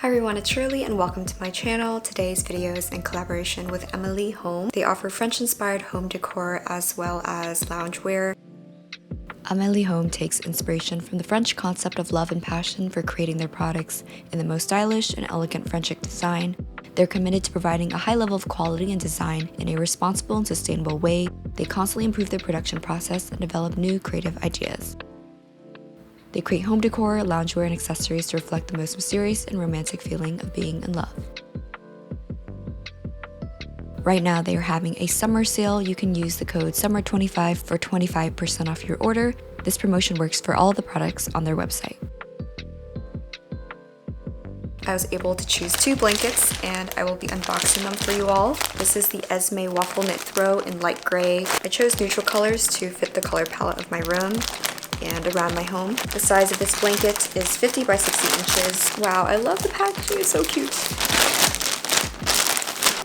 Hi everyone, it's Shirley and welcome to my channel. Today's video is in collaboration with Amelie Home. They offer French-inspired home decor as well as loungewear. Amelie Home takes inspiration from the French concept of love and passion for creating their products in the most stylish and elegant French design. They're committed to providing a high level of quality and design in a responsible and sustainable way. They constantly improve their production process and develop new creative ideas. They create home decor, loungewear, and accessories to reflect the most mysterious and romantic feeling of being in love. Right now, they are having a summer sale. You can use the code SUMMER25 for 25% off your order. This promotion works for all the products on their website. I was able to choose 2 blankets and I will be unboxing them for you all. This is the Amelie waffle knit throw in light gray. I chose neutral colors to fit the color palette of my room and around my home. The size of this blanket is 50 by 60 inches. Wow, I love the packaging, it's so cute.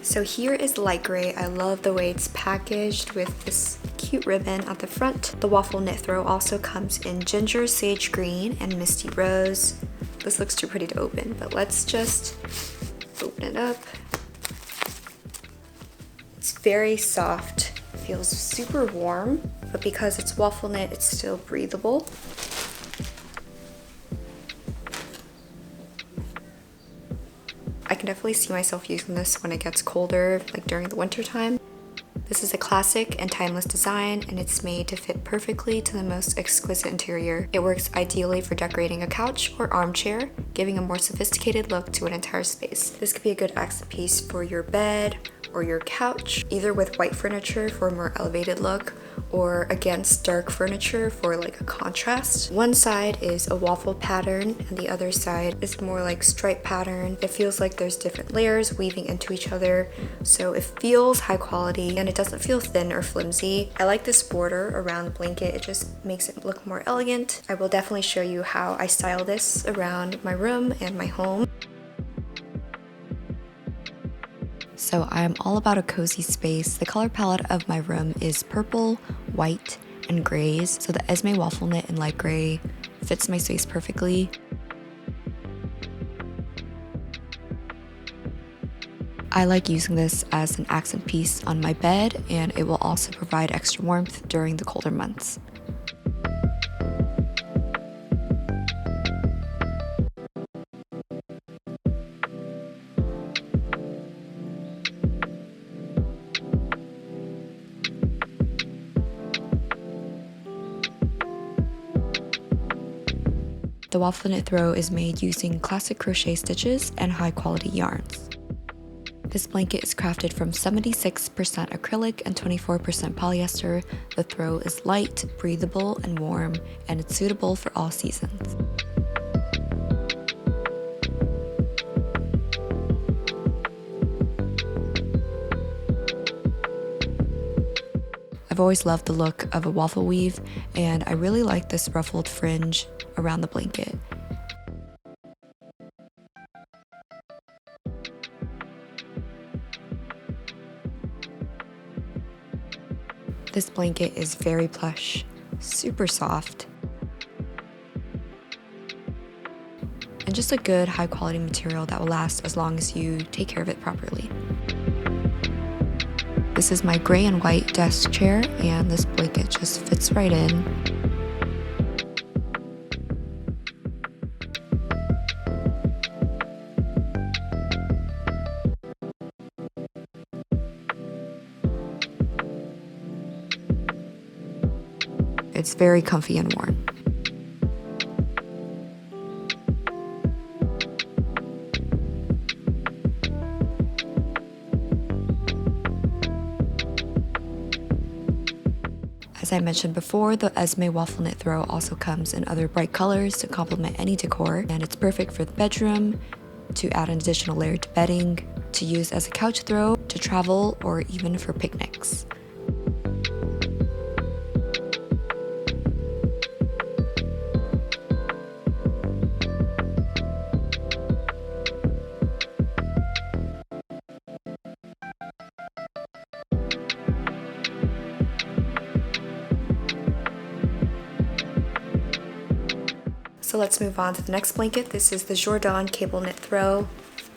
So here is light gray. I love the way it's packaged with this cute ribbon at the front. The waffle knit throw also comes in ginger, sage green, and misty rose. This looks too pretty to open, but let's just open it up. It's very soft, feels super warm, but because it's waffle knit, it's still breathable. I can definitely see myself using this when it gets colder, like during the winter time. This is a classic and timeless design, and it's made to fit perfectly to the most exquisite interior. It works ideally for decorating a couch or armchair, giving a more sophisticated look to an entire space. This could be a good accent piece for your bed or your couch, either with white furniture for a more elevated look or against dark furniture for like a contrast. One side is a waffle pattern and the other side is more like stripe pattern. It feels like there's different layers weaving into each other, so it feels high quality and it doesn't feel thin or flimsy. I like this border around the blanket. It just makes it look more elegant. I will definitely show you how I style this around my room and my home. So I am all about a cozy space. The color palette of my room is purple, white, and grays. So the Amelie waffle knit in light gray fits my space perfectly. I like using this as an accent piece on my bed, and it will also provide extra warmth during the colder months. The waffle knit throw is made using classic crochet stitches and high quality yarns. This blanket is crafted from 76% acrylic and 24% polyester. The throw is light, breathable, and warm, and it's suitable for all seasons. I've always loved the look of a waffle weave, and I really like this ruffled fringe around the blanket. This blanket is very plush, super soft, and just a good high quality material that will last as long as you take care of it properly. This is my gray and white desk chair, and this blanket just fits right in. It's very comfy and warm. As I mentioned before, the Amelie waffle knit throw also comes in other bright colors to complement any decor, and it's perfect for the bedroom, to add an additional layer to bedding, to use as a couch throw, to travel, or even for picnics. So let's move on to the next blanket. This is the Jordan cable knit throw.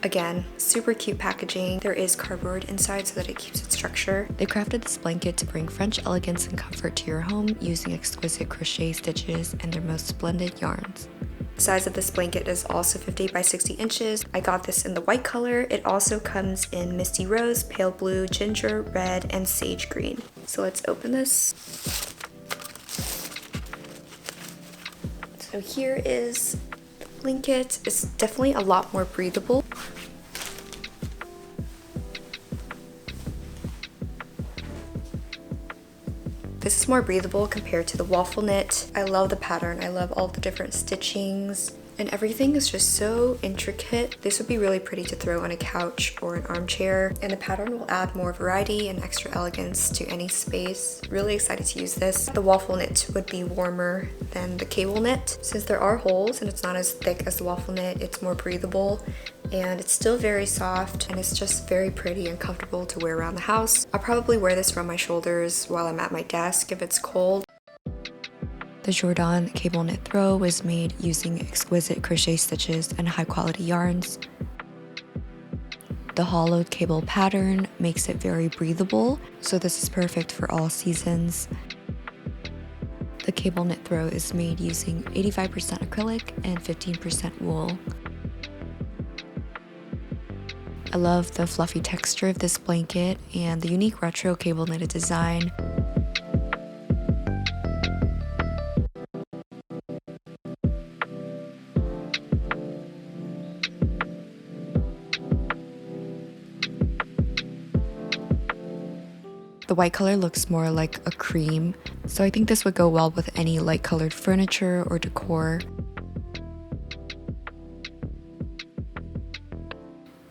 Again, super cute packaging. There is cardboard inside so that it keeps its structure. They crafted this blanket to bring French elegance and comfort to your home using exquisite crochet stitches and their most splendid yarns. The size of this blanket is also 50 by 60 inches. I got this in the white color. It also comes in misty rose, pale blue, ginger, red, and sage green. So let's open this. So here is the blanket. It's definitely a lot more breathable. This is more breathable compared to the waffle knit. I love the pattern. I love all the different stitchings, and everything is just so intricate. This would be really pretty to throw on a couch or an armchair, and the pattern will add more variety and extra elegance to any space. Really excited to use this. The waffle knit would be warmer than the cable knit. Since there are holes and it's not as thick as the waffle knit, it's more breathable, and it's still very soft, and it's just very pretty and comfortable to wear around the house. I'll probably wear this around my shoulders while I'm at my desk if it's cold. The Jordan cable knit throw was made using exquisite crochet stitches and high quality yarns. The hollowed cable pattern makes it very breathable, so this is perfect for all seasons. The cable knit throw is made using 85% acrylic and 15% wool. I love the fluffy texture of this blanket and the unique retro cable knitted design. The white color looks more like a cream, so I think this would go well with any light colored furniture or decor.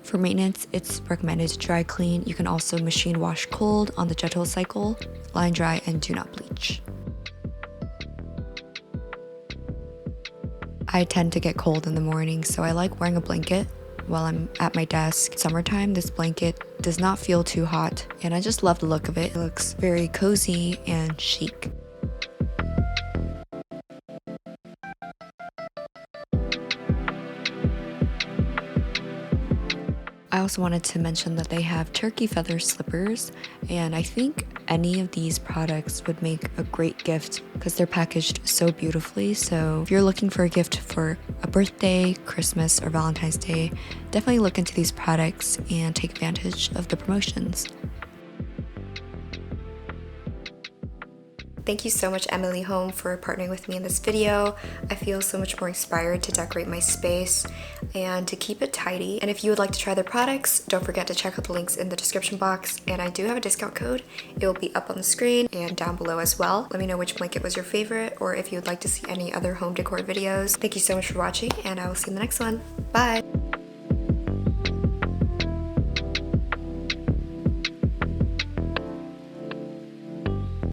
For maintenance, it's recommended to dry clean. You can also machine wash cold on the gentle cycle, line dry, and do not bleach. I tend to get cold in the morning, so I like wearing a blanket while I'm at my desk. Summertime, this blanket does not feel too hot, and I just love the look of it. It looks very cozy and chic. I also wanted to mention that they have turkey feather slippers, and I think any of these products would make a great gift because they're packaged so beautifully. So if you're looking for a gift for a birthday, Christmas, or Valentine's Day, definitely look into these products and take advantage of the promotions. Thank you so much, Amelie Home, for partnering with me in this video. I feel so much more inspired to decorate my space and to keep it tidy. And if you would like to try their products, don't forget to check out the links in the description box. And I do have a discount code. It will be up on the screen and down below as well. Let me know which blanket was your favorite, or if you would like to see any other home decor videos. Thank you so much for watching, and I will see you in the next one. Bye!